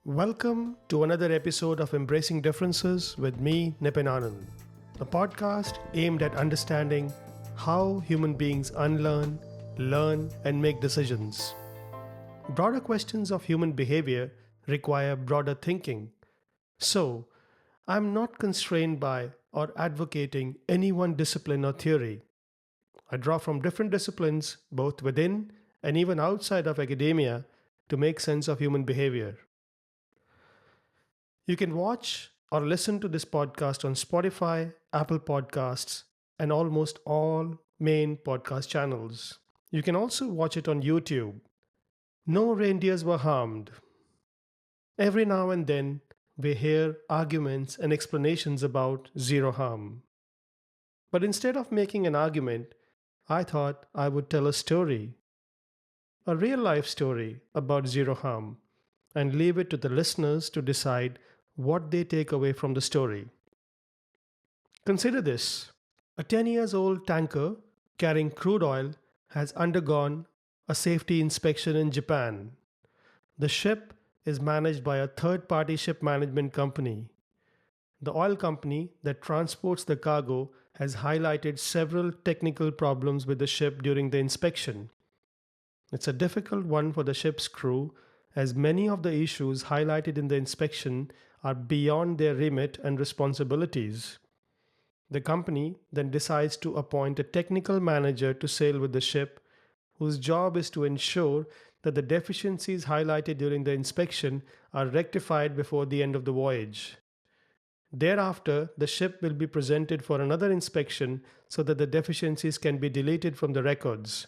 Welcome to another episode of Embracing Differences with me, Nipin Anand, a podcast aimed at understanding how human beings unlearn, learn, and make decisions. Broader questions of human behavior require broader thinking. So, I'm not constrained by or advocating any one discipline or theory. I draw from different disciplines, both within and even outside of academia, to make sense of human behavior. You can watch or listen to this podcast on Spotify, Apple Podcasts, and almost all main podcast channels. You can also watch it on YouTube. No reindeers were harmed. Every now and then, we hear arguments and explanations about zero harm. But instead of making an argument, I thought I would tell a story, a real life story about zero harm, and leave it to the listeners to decide what they take away from the story. Consider this: a 10 years old tanker carrying crude oil has undergone a safety inspection in Japan. The ship is managed by a third party ship management company. The oil company that transports the cargo has highlighted several technical problems with the ship during the inspection. It's a difficult one for the ship's crew, as many of the issues highlighted in the inspection are beyond their remit and responsibilities. The company then decides to appoint a technical manager to sail with the ship, whose job is to ensure that the deficiencies highlighted during the inspection are rectified before the end of the voyage. Thereafter, the ship will be presented for another inspection so that the deficiencies can be deleted from the records.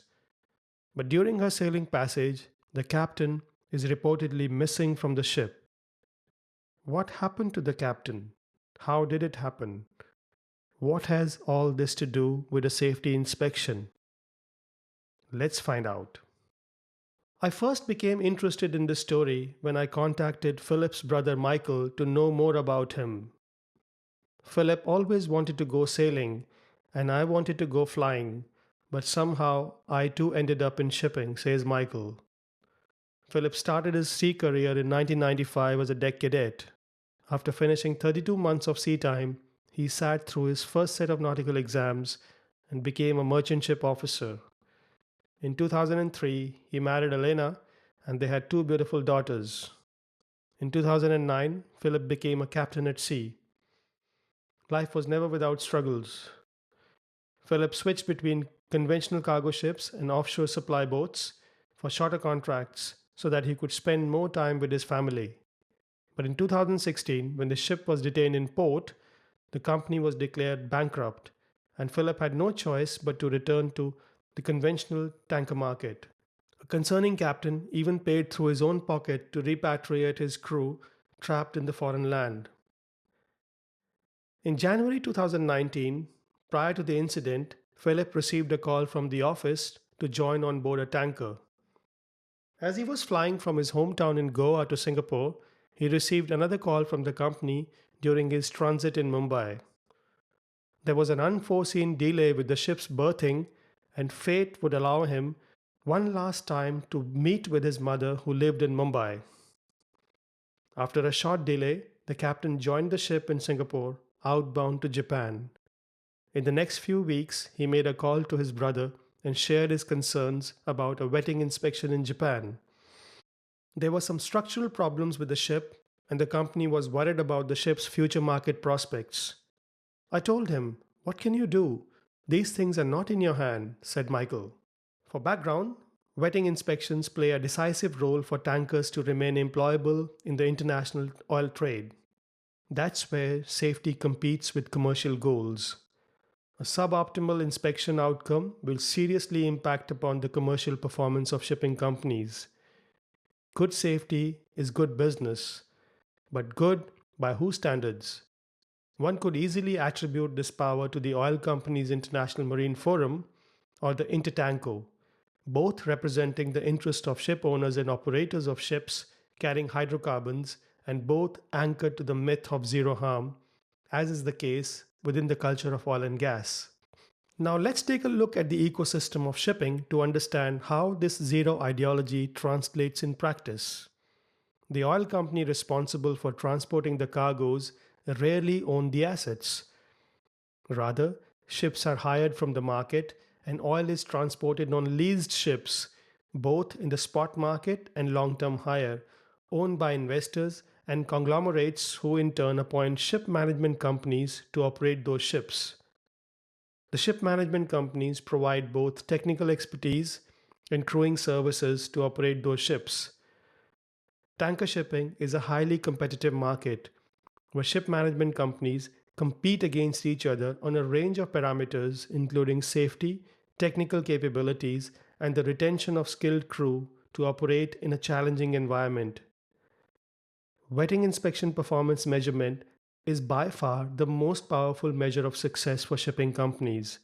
But during her sailing passage, the captain is reportedly missing from the ship. What happened to the captain? How did it happen? What has all this to do with a safety inspection? Let's find out. I first became interested in this story when I contacted Philip's brother Michael to know more about him. Philip always wanted to go sailing, and I wanted to go flying, but somehow I too ended up in shipping, says Michael. Philip started his sea career in 1995 as a deck cadet. After finishing 32 months of sea time, he sat through his first set of nautical exams and became a merchant ship officer. In 2003, he married Elena and they had two beautiful daughters. In 2009, Philip became a captain at sea. Life was never without struggles. Philip switched between conventional cargo ships and offshore supply boats for shorter contracts so that he could spend more time with his family. But in 2016, when the ship was detained in port, the company was declared bankrupt, and Philip had no choice but to return to the conventional tanker market. A concerning captain even paid through his own pocket to repatriate his crew trapped in the foreign land. In January 2019, prior to the incident, Philip received a call from the office to join on board a tanker. As he was flying from his hometown in Goa to Singapore, he received another call from the company during his transit in Mumbai. There was an unforeseen delay with the ship's berthing, and fate would allow him one last time to meet with his mother who lived in Mumbai. After a short delay, the captain joined the ship in Singapore, outbound to Japan. In the next few weeks, he made a call to his brother and shared his concerns about a wetting inspection in Japan. There were some structural problems with the ship, and the company was worried about the ship's future market prospects. I told him, "What can you do? These things are not in your hand," said Michael. For background, wetting inspections play a decisive role for tankers to remain employable in the international oil trade. That's where safety competes with commercial goals. A suboptimal inspection outcome will seriously impact upon the commercial performance of shipping companies. Good safety is good business, but good by whose standards? One could easily attribute this power to the Oil Companies International Marine Forum or the Intertanko, both representing the interest of ship owners and operators of ships carrying hydrocarbons, and both anchored to the myth of zero harm, as is the case within the culture of oil and gas. Now let's take a look at the ecosystem of shipping to understand how this zero ideology translates in practice. The oil company responsible for transporting the cargoes rarely own the assets. Rather, ships are hired from the market and oil is transported on leased ships, both in the spot market and long term hire, owned by investors and conglomerates who in turn appoint ship management companies to operate those ships. The ship management companies provide both technical expertise and crewing services to operate those ships. Tanker shipping is a highly competitive market where ship management companies compete against each other on a range of parameters, including safety, technical capabilities, and the retention of skilled crew to operate in a challenging environment. Wetting inspection performance measurement is by far the most powerful measure of success for shipping companies,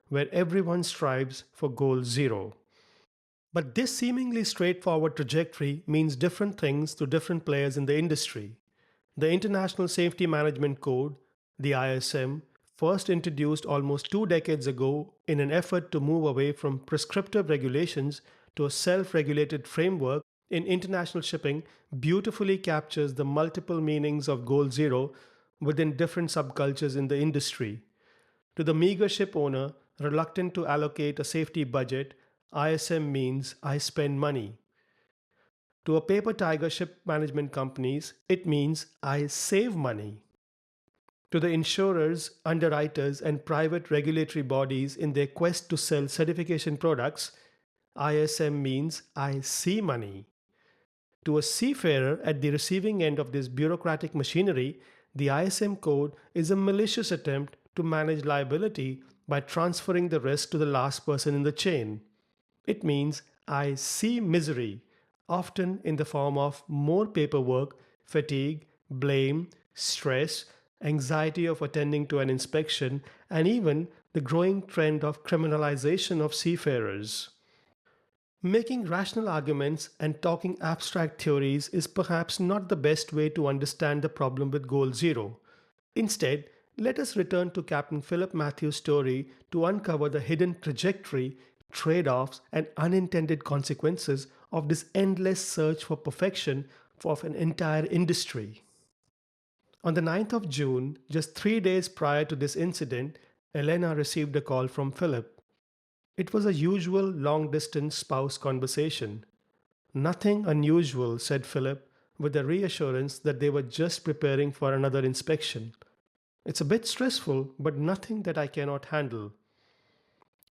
where everyone strives for goal zero. But this seemingly straightforward trajectory means different things to different players in the industry. The International Safety Management Code, the ISM, first introduced almost 2 decades ago in an effort to move away from prescriptive regulations to a self regulated framework in international shipping, beautifully captures the multiple meanings of Goal Zero within different subcultures in the industry. To the meager ship owner reluctant to allocate a safety budget, ISM means I spend money. To a paper tiger ship management companies, it means I save money. To the insurers, underwriters, and private regulatory bodies in their quest to sell certification products, ISM means I see money. To a seafarer at the receiving end of this bureaucratic machinery, the ISM code is a malicious attempt to manage liability by transferring the risk to the last person in the chain. It means I see misery, often in the form of more paperwork, fatigue, blame, stress, anxiety of attending to an inspection, and even the growing trend of criminalization of seafarers. Making rational arguments and talking abstract theories is perhaps not the best way to understand the problem with Goal Zero. Instead, let us return to Captain Philip Mathew's story to uncover the hidden trajectory, trade offs, and unintended consequences of this endless search for perfection of an entire industry. On the 9th of June, just 3 days prior to this incident, Elena received a call from Philip. It was a usual long distance spouse conversation. Nothing unusual, said Philip, with the reassurance that they were just preparing for another inspection. It's a bit stressful, but nothing that I cannot handle.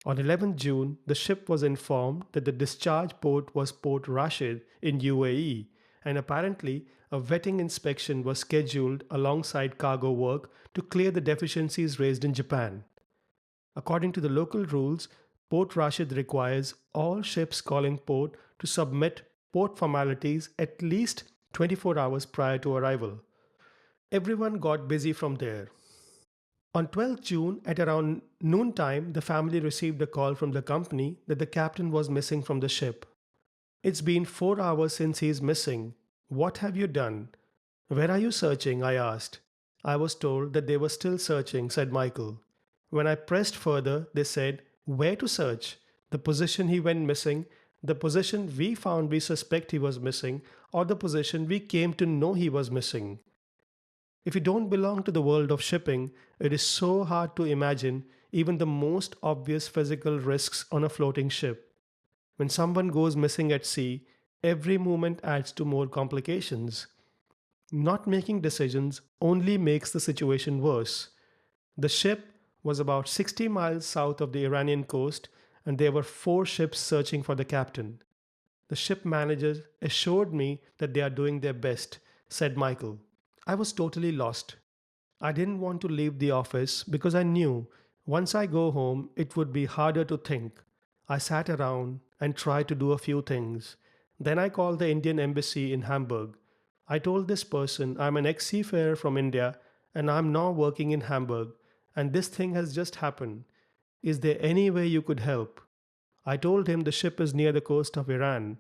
On 11th June, the ship was informed that the discharge port was Port Rashid in UAE, and apparently a vetting inspection was scheduled alongside cargo work to clear the deficiencies raised in Japan. According to the local rules, Port Rashid requires all ships calling port to submit port formalities at least 24 hours prior to arrival. Everyone got busy from there. On 12th June at around noontime, the family received a call from the company that the captain was missing from the ship. It's been 4 hours since he's missing. What have you done? Where are you searching? I asked. I was told that they were still searching, said Michael. When I pressed further, they said, where to search? The position he went missing, the position we found we suspect he was missing, or the position we came to know he was missing. If you don't belong to the world of shipping, it is so hard to imagine even the most obvious physical risks on a floating ship. When someone goes missing at sea, every movement adds to more complications. Not making decisions only makes the situation worse. The ship was about 60 miles south of the Iranian coast, and there were 4 ships searching for the captain. The ship managers assured me that they are doing their best, said Michael. I was totally lost. I didn't want to leave the office because I knew once I go home it would be harder to think. I sat around and tried to do a few things. Then I called the Indian embassy in Hamburg. I told this person I'm an ex seafarer from India and I'm now working in Hamburg, and this thing has just happened. Is there any way you could help? I told him the ship is near the coast of Iran,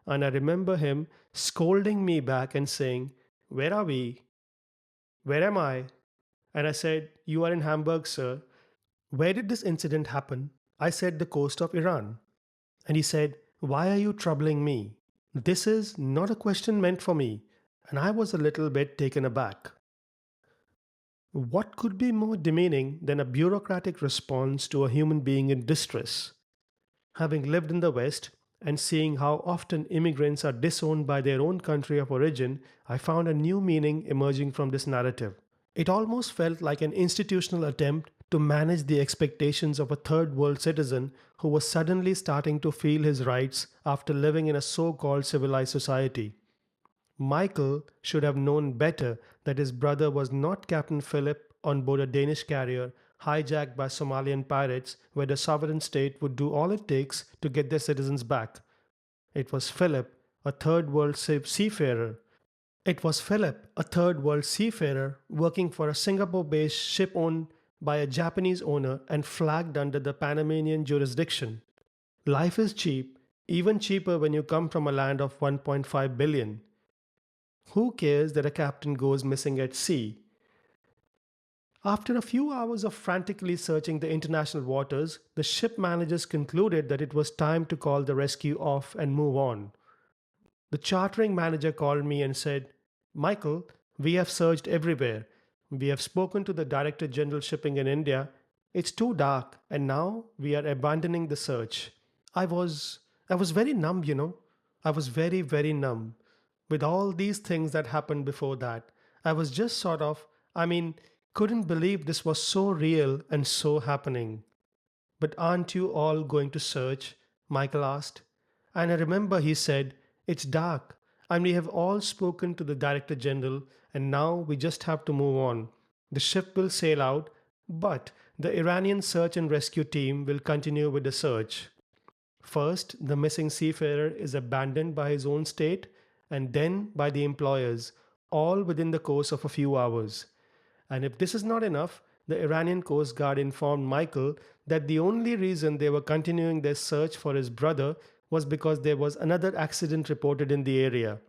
and I remember him scolding me back and saying, where are we? Where am I? And I said, you are in Hamburg, sir. Where did this incident happen? I said, the coast of Iran. And he said, why are you troubling me? This is not a question meant for me. and I was a little bit taken aback. What could be more demeaning than a bureaucratic response to a human being in distress? Having lived in the West and seeing how often immigrants are disowned by their own country of origin, I found a new meaning emerging from this narrative. It almost felt like an institutional attempt to manage the expectations of a third world citizen who was suddenly starting to feel his rights after living in a so called civilized society. Michael should have known better that his brother was not Captain Philip on board a Danish carrier hijacked by Somalian pirates, where the sovereign state would do all it takes to get their citizens back. It was Philip, a third world seafarer. It was Philip, a third world seafarer, working for a Singapore based ship owned by a Japanese owner and flagged under the Panamanian jurisdiction. Life is cheap, even cheaper when you come from a land of 1.5 billion. Who cares that a captain goes missing at sea? After a few hours of frantically searching the international waters, the ship managers concluded that it was time to call the rescue off and move on. The chartering manager called me and said, "Michael, we have searched everywhere. We have spoken to the Director General Shipping in India. It's too dark, and now we are abandoning the search." I was I was very numb. I was very, very numb. With all these things that happened before that, I was just couldn't believe this was so real and so happening. "But aren't you all going to search?" Michael asked. And I remember he said, "It's dark, and we have all spoken to the Director General, and now we just have to move on. The ship will sail out, but the Iranian search and rescue team will continue with the search. First, the missing seafarer is abandoned by his own state, and then by the employers, all within the course of a few hours. And if this is not enough, the Iranian Coast Guard informed Michael that the only reason they were continuing their search for his brother was because there was another accident reported in the area.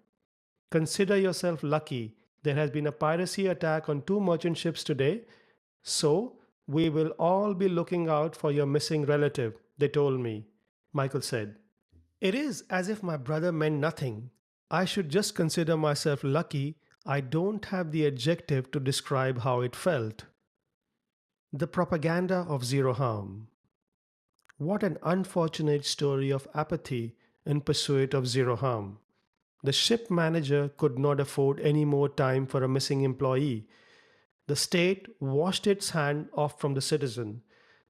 Consider yourself lucky. There has been a piracy attack on two merchant ships today, so we will all be looking out for your missing relative," they told me, Michael said. It is as if my brother meant nothing. I should just consider myself lucky. I don't have the adjective to describe how it felt. The propaganda of zero harm. What an unfortunate story of apathy in pursuit of zero harm. The ship manager could not afford any more time for a missing employee. The state washed its hand off from the citizen.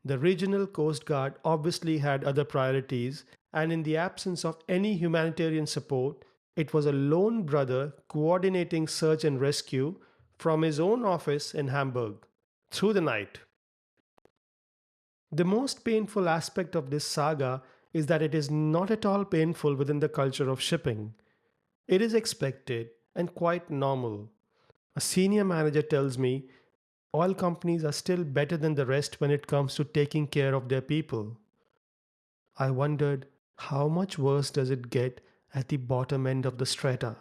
The regional coast guard obviously had other priorities, and in the absence of any humanitarian support, it was a lone brother coordinating search and rescue from his own office in Hamburg through the night. The most painful aspect of this saga is that it is not at all painful within the culture of shipping. It is expected and quite normal. A senior manager tells me oil companies are still better than the rest when it comes to taking care of their people. I wondered, how much worse does it get at the bottom end of the strata?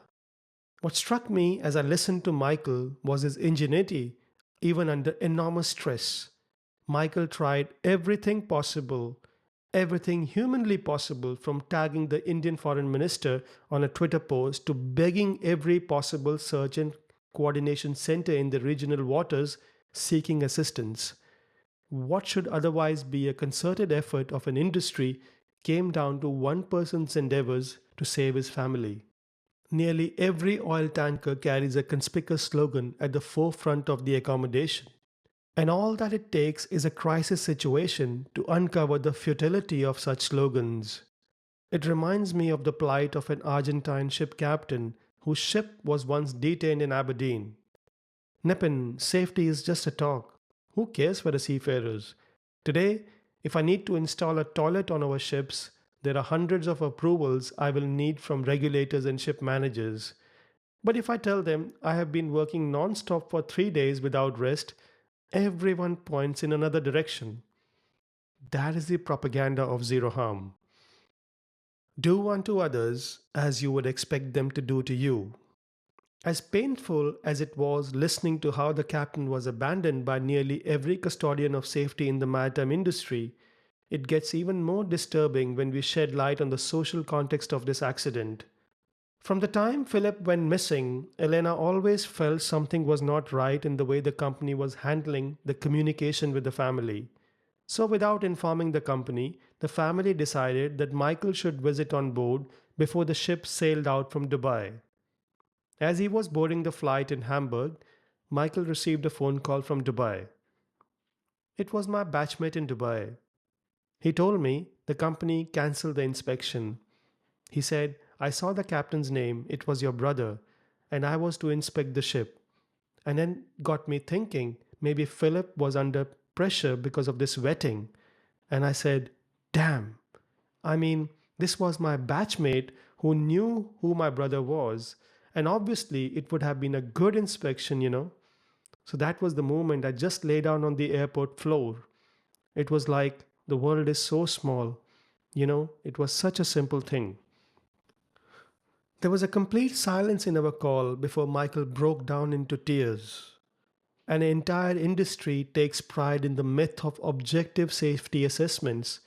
What struck me as I listened to Michael was his ingenuity, even under enormous stress. Michael tried everything possible, everything humanly possible, from tagging the Indian foreign minister on a Twitter post to begging every possible search and coordination center in the regional waters seeking assistance. What should otherwise be a concerted effort of an industry came down to one person's endeavors to save his family. Nearly every oil tanker carries a conspicuous slogan at the forefront of the accommodation. And all that it takes is a crisis situation to uncover the futility of such slogans. It reminds me of the plight of an Argentine ship captain whose ship was once detained in Aberdeen. "Nippon, safety is just a talk. Who cares for the seafarers? Today, if I need to install a toilet on our ships, there are hundreds of approvals I will need from regulators and ship managers. But if I tell them I have been working non-stop for 3 days without rest, everyone points in another direction." That is the propaganda of zero harm. Do unto others as you would expect them to do to you. As painful as it was listening to how the captain was abandoned by nearly every custodian of safety in the maritime industry, it gets even more disturbing when we shed light on the social context of this accident. From the time Philip went missing, Elena always felt something was not right in the way the company was handling the communication with the family. So, without informing the company, the family decided that Michael should visit on board before the ship sailed out from Dubai. As he was boarding the flight in Hamburg, Michael received a phone call from Dubai. It was my batchmate in Dubai. He told me the company cancelled the inspection. He said, I saw the captain's name, it was your brother, and I was to inspect the ship. And then got me thinking maybe Philip was under pressure because of this vetting. And I said, damn. I mean, this was my batchmate who knew who my brother was. And obviously, it would have been a good inspection. So that was the moment I just lay down on the airport floor. It was like the world is so small. It was such a simple thing. There was a complete silence in our call before Michael broke down into tears. An entire industry takes pride in the myth of objective safety assessments,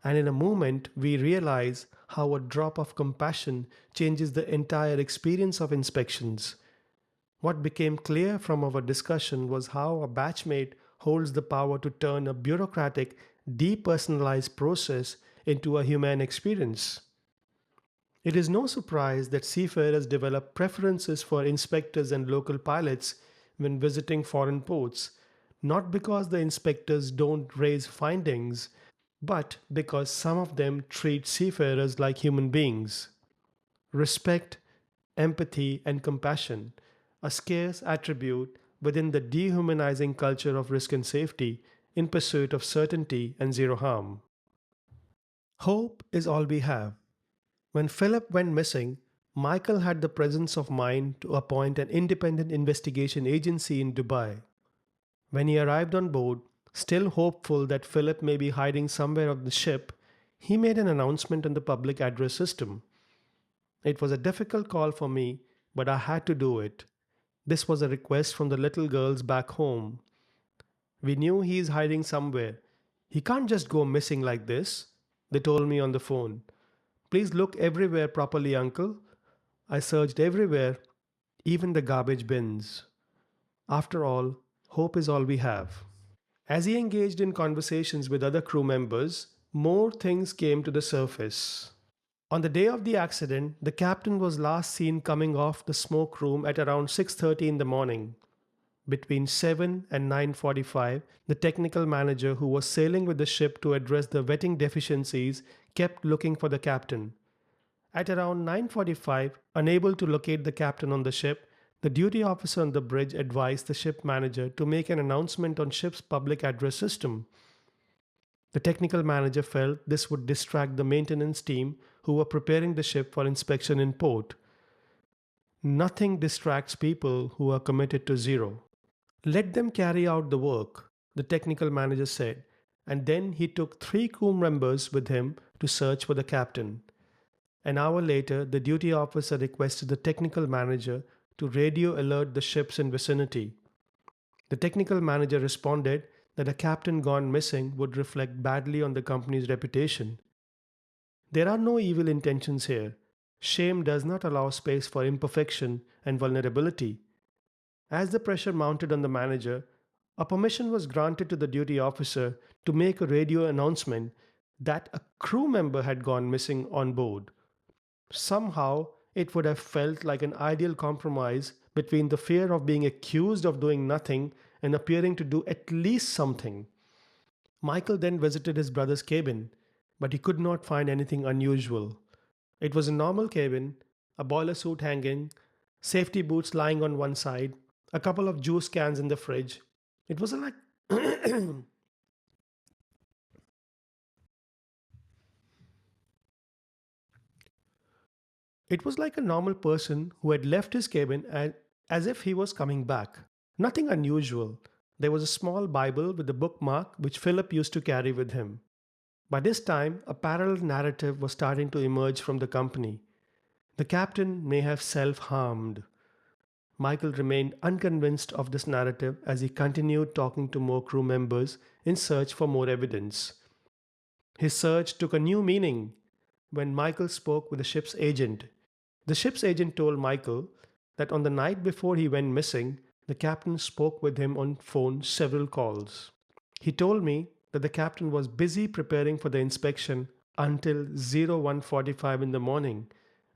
and in a moment we realize how a drop of compassion changes the entire experience of inspections. What became clear from our discussion was how a batchmate holds the power to turn a bureaucratic, depersonalized process into a human experience. It is no surprise that seafarers develop preferences for inspectors and local pilots when visiting foreign ports, not because the inspectors don't raise findings, but because some of them treat seafarers like human beings. Respect, empathy, and compassion, a scarce attribute within the dehumanizing culture of risk and safety in pursuit of certainty and zero harm. Hope is all we have. When Philip went missing, Michael had the presence of mind to appoint an independent investigation agency in Dubai. When he arrived on board, still hopeful that Philip may be hiding somewhere on the ship, he made an announcement on the public address system. It was a difficult call for me, but I had to do it. This was a request from the little girls back home. We knew he is hiding somewhere. He can't just go missing like this, they told me on the phone. Please look everywhere properly, uncle. I searched everywhere, even the garbage bins. After all, hope is all we have. As he engaged in conversations with other crew members, more things came to the surface. On the day of the accident, the captain was last seen coming off the smoke room at around 6:30 in the morning. Between 7 and 9:45, the technical manager who was sailing with the ship to address the vetting deficiencies kept looking for the captain. At around 9:45, unable to locate the captain on the ship, the duty officer on the bridge advised the ship manager to make an announcement on ship's public address system. The technical manager felt this would distract the maintenance team who were preparing the ship for inspection in port. Nothing distracts people who are committed to zero. Let them carry out the work, the technical manager said, and then he took 3 crew members with him to search for the captain. An hour later, the duty officer requested the technical manager to radio alert the ships in vicinity. The technical manager responded that a captain gone missing would reflect badly on the company's reputation. There are no evil intentions here. Shame does not allow space for imperfection and vulnerability. As the pressure mounted on the manager, a permission was granted to the duty officer to make a radio announcement that a crew member had gone missing on board. Somehow, it would have felt like an ideal compromise between the fear of being accused of doing nothing and appearing to do at least something. Michael then visited his brother's cabin, but he could not find anything unusual. It was a normal cabin, a boiler suit hanging, safety boots lying on one side, a couple of juice cans in the fridge. It was like it was like a normal person who had left his cabin and as if he was coming back. Nothing unusual. There was a small Bible with a bookmark which Philip used to carry with him. By this time, a parallel narrative was starting to emerge from the company. The captain may have self harmed. Michael remained unconvinced of this narrative as he continued talking to more crew members in search for more evidence. His search took a new meaning when Michael spoke with the ship's agent. The ship's agent told Michael that on the night before he went missing, the captain spoke with him on phone several calls. He told me that the captain was busy preparing for the inspection until 01:45 in the morning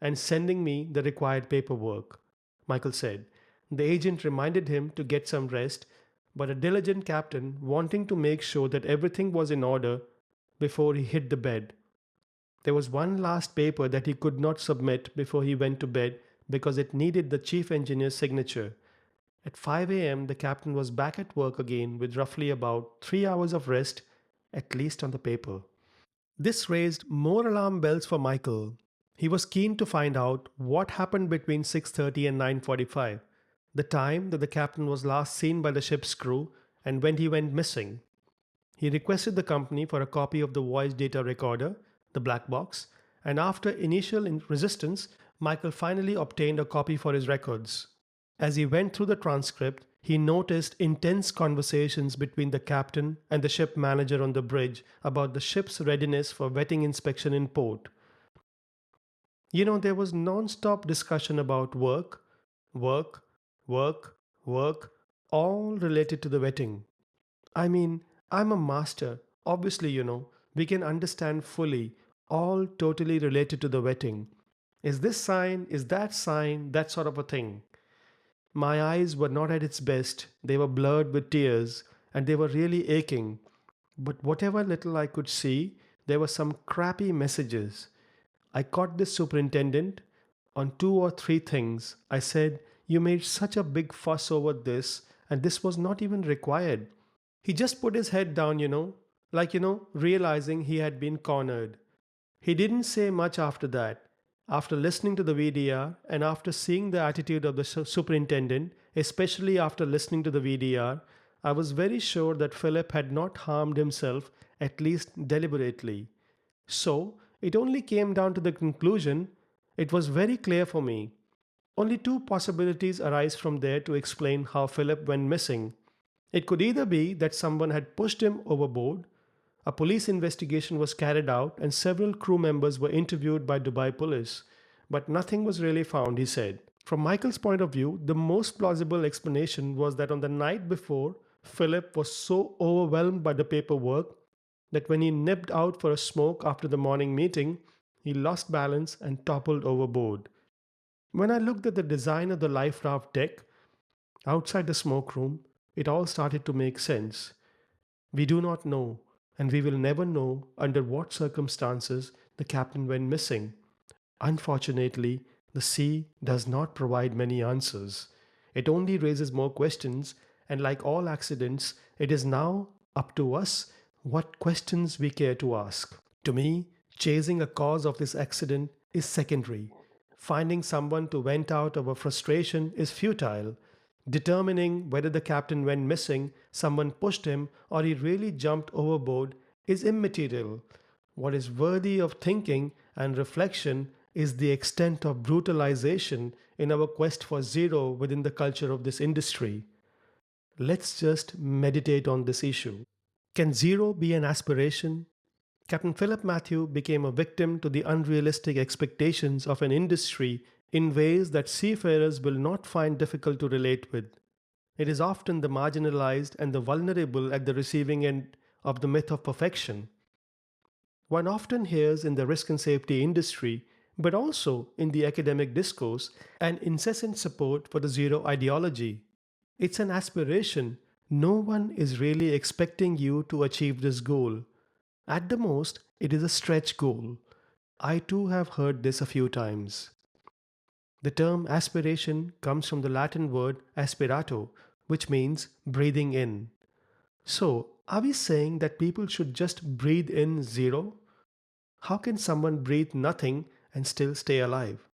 and sending me the required paperwork. Michael said. The agent reminded him to get some rest, but a diligent captain, wanting to make sure that everything was in order before he hit the bed. There was one last paper that he could not submit before he went to bed because it needed the chief engineer's signature. At 5 a.m., the captain was back at work again with roughly about 3 hours of rest, at least on the paper. This raised more alarm bells for Michael. He was keen to find out what happened between 6:30 and 9:45, the time that the captain was last seen by the ship's crew and when he went missing. He requested the company for a copy of the voice data recorder, the black box, and after initial resistance, Michael finally obtained a copy for his records. As he went through the transcript, he noticed intense conversations between the captain and the ship manager on the bridge about the ship's readiness for wetting inspection in port. There was non-stop discussion about work, work, work, work, all related to the wetting. I mean, I'm a master. Obviously, we can understand fully, all totally related to the wetting. Is this sign, is that sign, that sort of a thing. My eyes were not at its best, they were blurred with tears, and they were really aching. But whatever little I could see, there were some crappy messages. I caught this superintendent on two or three things. I said, "You made such a big fuss over this, and this was not even required." He just put his head down, realizing he had been cornered. He didn't say much after that. After listening to the VDR and after seeing the attitude of the superintendent, especially after listening to the VDR, I was very sure that Philip had not harmed himself, at least deliberately. So, it only came down to the conclusion. It was very clear for me. Only two possibilities arise from there to explain how Philip went missing. It could either be that someone had pushed him overboard. A police investigation was carried out and several crew members were interviewed by Dubai police, but nothing was really found, he said. From Michael's point of view, the most plausible explanation was that on the night before, Philip was so overwhelmed by the paperwork that when he nipped out for a smoke after the morning meeting, he lost balance and toppled overboard. When I looked at the design of the life raft deck outside the smoke room, it all started to make sense. We do not know, and we will never know under what circumstances the captain went missing. Unfortunately, the sea does not provide many answers. It only raises more questions, and like all accidents, it is now up to us what questions we care to ask. To me, chasing a cause of this accident is secondary. Finding someone to vent out our frustration is futile. Determining whether the captain went missing, someone pushed him, or he really jumped overboard is immaterial. What is worthy of thinking and reflection is the extent of brutalization in our quest for zero within the culture of this industry. Let's just meditate on this issue. Can zero be an aspiration? Captain Philip Mathew became a victim to the unrealistic expectations of an industry in ways that seafarers will not find difficult to relate with. It is often the marginalized and the vulnerable at the receiving end of the myth of perfection. One often hears in the risk and safety industry, but also in the academic discourse, an incessant support for the zero ideology. It's an aspiration. No one is really expecting you to achieve this goal. At the most, it is a stretch goal. I too have heard this a few times. The term aspiration comes from the Latin word aspirato, which means breathing in. So, are we saying that people should just breathe in zero? How can someone breathe nothing and still stay alive?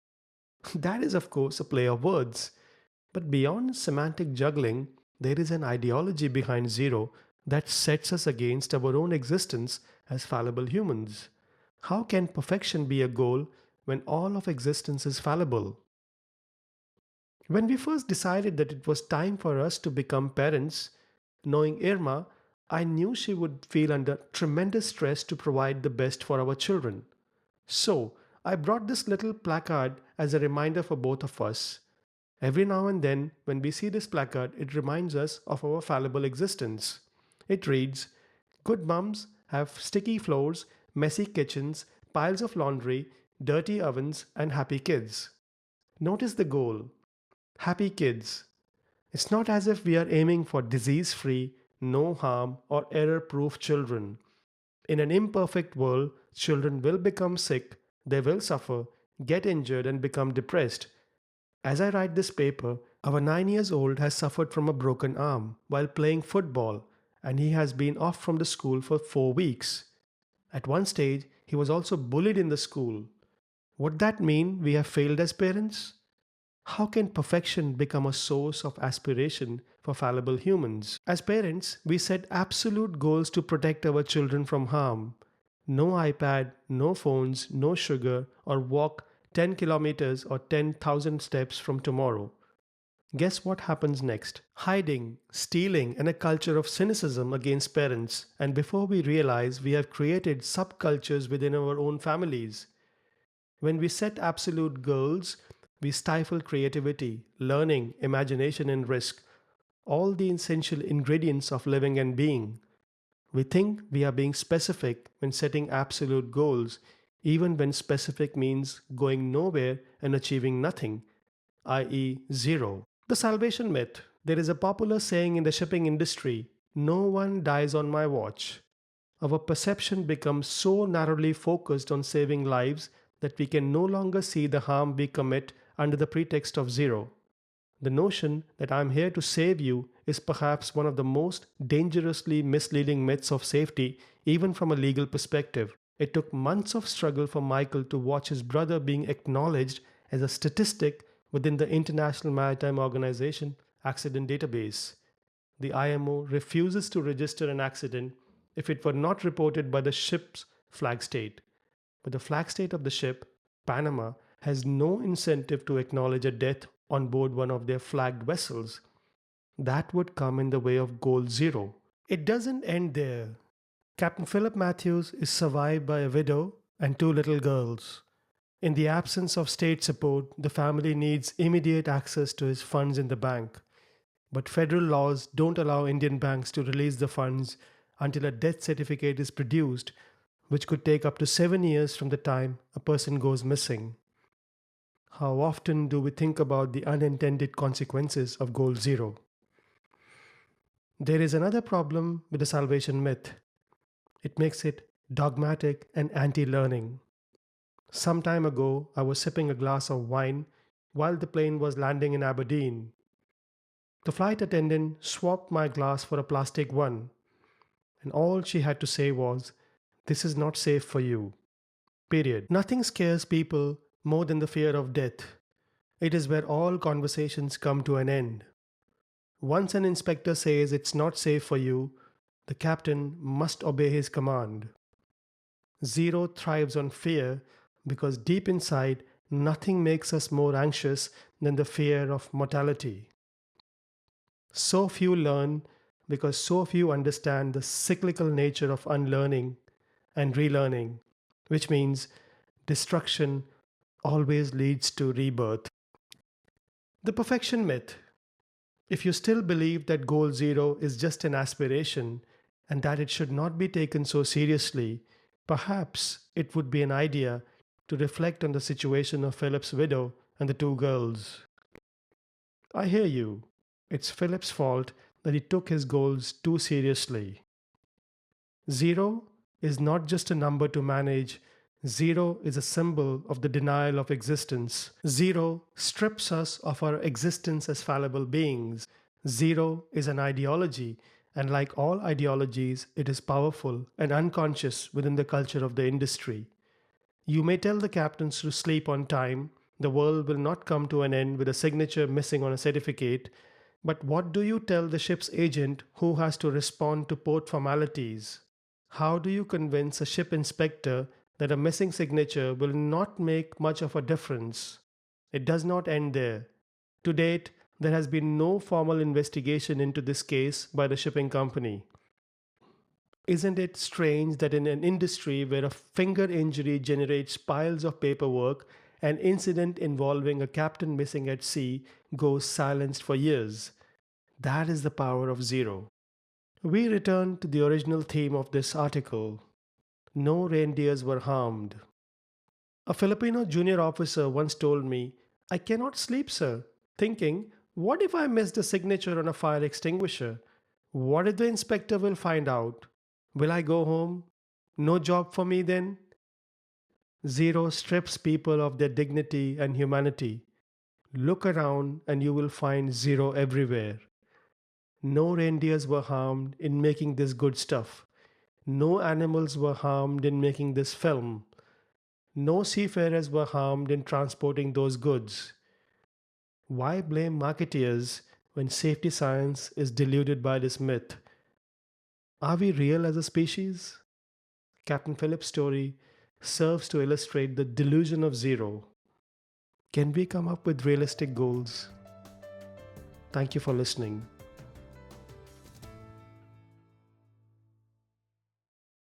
That is, of course, a play of words. But beyond semantic juggling, there is an ideology behind zero that sets us against our own existence as fallible humans. How can perfection be a goal when all of existence is fallible? When we first decided that it was time for us to become parents, knowing Irma, I knew she would feel under tremendous stress to provide the best for our children. So, I brought this little placard as a reminder for both of us. Every now and then, when we see this placard, it reminds us of our fallible existence. It reads, "Good mums have sticky floors, messy kitchens, piles of laundry, dirty ovens, and happy kids." Notice the goal: happy kids. It's not as if we are aiming for disease free, no harm, or error proof children. In an imperfect world, children will become sick, they will suffer, get injured, and become depressed. As I write this paper, our 9 years old has suffered from a broken arm while playing football, and he has been off from the school for 4 weeks. At one stage, he was also bullied in the school. Would that mean we have failed as parents? How can perfection become a source of aspiration for fallible humans? As parents, we set absolute goals to protect our children from harm. No iPad, no phones, no sugar, or walk 10 kilometers or 10,000 steps from tomorrow. Guess what happens next? Hiding, stealing, and a culture of cynicism against parents. And before we realize, we have created subcultures within our own families. When we set absolute goals, we stifle creativity, learning, imagination, and risk, all the essential ingredients of living and being. We think we are being specific when setting absolute goals, even when specific means going nowhere and achieving nothing, i.e., zero. The salvation myth. There is a popular saying in the shipping industry: "No one dies on my watch." Our perception becomes so narrowly focused on saving lives that we can no longer see the harm we commit under the pretext of zero. The notion that I'm here to save you is perhaps one of the most dangerously misleading myths of safety, even from a legal perspective. It took months of struggle for Michael to watch his brother being acknowledged as a statistic within the International Maritime Organization accident database. The IMO refuses to register an accident if it were not reported by the ship's flag state. But the flag state of the ship, Panama, has no incentive to acknowledge a death on board one of their flagged vessels. That would come in the way of goal zero. It doesn't end there. Captain Philip Matthews is survived by a widow and two little girls. In the absence of state support, the family needs immediate access to his funds in the bank. But federal laws don't allow Indian banks to release the funds until a death certificate is produced, which could take up to 7 years from the time a person goes missing. How often do we think about the unintended consequences of goal zero? There is another problem with the salvation myth. It makes it dogmatic and anti-learning. Some time ago, I was sipping a glass of wine while the plane was landing in Aberdeen. The flight attendant swapped my glass for a plastic one, and all she had to say was, "This is not safe for you." Period. Nothing scares people more than the fear of death. It is where all conversations come to an end. Once an inspector says it's not safe for you, the captain must obey his command. Zero thrives on fear because deep inside, nothing makes us more anxious than the fear of mortality. So few learn because so few understand the cyclical nature of unlearning and relearning, which means destruction always leads to rebirth. The perfection myth. If you still believe that goal zero is just an aspiration and that it should not be taken so seriously, perhaps it would be an idea to reflect on the situation of Philip's widow and the two girls. I hear you. It's Philip's fault that he took his goals too seriously. Zero is not just a number to manage. Zero is a symbol of the denial of existence. Zero strips us of our existence as fallible beings. Zero is an ideology, and like all ideologies, it is powerful and unconscious within the culture of the industry. You may tell the captains to sleep on time, the world will not come to an end with a signature missing on a certificate, but what do you tell the ship's agent who has to respond to port formalities? How do you convince a ship inspector that a missing signature will not make much of a difference? It does not end there. To date, there has been no formal investigation into this case by the shipping company. Isn't it strange that in an industry where a finger injury generates piles of paperwork, an incident involving a captain missing at sea goes silenced for years? That is the power of zero. We return to the original theme of this article. No reindeers were harmed. A Filipino junior officer once told me, "I cannot sleep, sir," thinking, what if I miss the signature on a fire extinguisher? What if the inspector will find out? Will I go home? No job for me then? Zero strips people of their dignity and humanity. Look around and you will find zero everywhere. No reindeers were harmed in making this good stuff. No animals were harmed in making this film. No seafarers were harmed in transporting those goods. Why blame marketeers when safety science is deluded by this myth? Are we real as a species? Captain Philip's story serves to illustrate the delusion of zero. Can we come up with realistic goals? Thank you for listening.